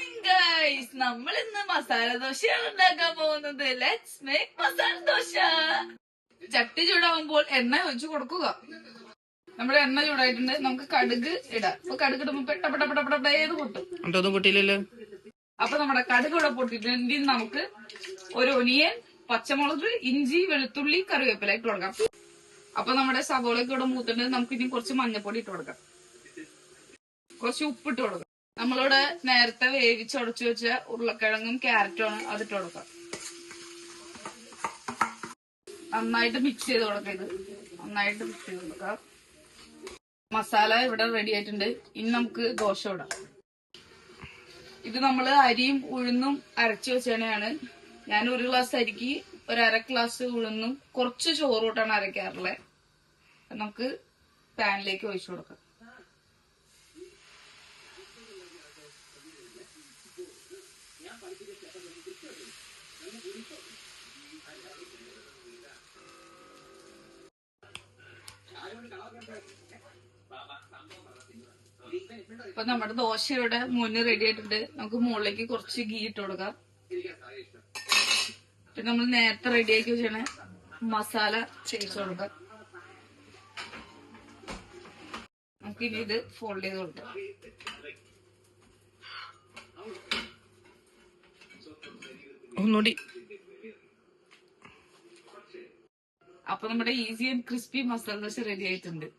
Morning guys, നമ്മൾ ഇന്ന് മസാല ദോശയാണ് ഉണ്ടാക്കാൻ പോകുന്നത്. Let's make masala dosa. ചട്ടി ചൂടാവുമ്പോൾ എണ്ണ ഒഴിച്ചു കൊടുക്കുക. നമ്മുടെ എണ്ണ ചൂടായിട്ടുണ്ട്, നമുക്ക് കടുക് ഇടാം. അപ്പൊ കടുക് ഇടുമ്പോ പെട്ട പൊട്ടും. അപ്പൊ നമ്മുടെ കടുക് ഇവിടെ പൊട്ടിട്ടുണ്ട്. നമുക്ക് ഒരു ഒനിയൻ, പച്ചമുളക്, ഇഞ്ചി, വെളുത്തുള്ളി, കറിവേപ്പില ഇട്ട് കൊടുക്കാം. അപ്പൊ നമ്മുടെ സവോളയൊക്കെ ഇവിടെ മൂത്തിട്ടുണ്ട്. നമുക്ക് ഇനി കുറച്ച് മഞ്ഞപ്പൊടി ഇട്ട് കൊടുക്കാം, കുറച്ച് ഉപ്പിട്ട് കൊടുക്കാം. നമ്മളിവിടെ നേരത്തെ വേവിച്ചുടച്ചു വെച്ച ഉരുളക്കിഴങ്ങും ക്യാരറ്റും ആണ്, അതിട്ട് കൊടുക്കാം. നന്നായിട്ട് മിക്സ് ചെയ്ത് കൊടുക്കാം. ഇത് നന്നായിട്ട് മിക്സ് ചെയ്ത് കൊടുക്കാം. മസാല ഇവിടെ റെഡി ആയിട്ടുണ്ട്. ഇനി നമുക്ക് ദോശ ഇടാം. ഇത് നമ്മള് അരിയും ഉഴുന്നും അരച്ചു വെച്ചതാണ്. ഞാൻ ഒരു ഗ്ലാസ് അരിക്ക് ഒരു അര ഗ്ലാസ് ഉഴുന്നും കുറച്ച് ചോറൂട്ടാണ് അരയ്ക്കാറുള്ളത്. നമുക്ക് പാനിലേക്ക് ഒഴിച്ചു കൊടുക്കാം. ഇപ്പൊ നമ്മുടെ ദോശയുടെ മുന്നിൽ റെഡി ആയിട്ടുണ്ട്. നമുക്ക് മുകളിലേക്ക് കുറച്ച് ഗീ ഇട്ട് കൊടുക്കാം. പിന്നെ നമ്മൾ നേരത്തെ റെഡിയാക്കി വെച്ചാണ് മസാല ചേർത്ത് കൊടുക്കാം. നമുക്കിനി ഇത് ഫോൾഡ് ചെയ്ത് കൊടുക്കാം. ഒന്നുകൂടി. അപ്പൊ നമ്മുടെ easy and crispy masala dosa ready ആയിട്ടുണ്ട്.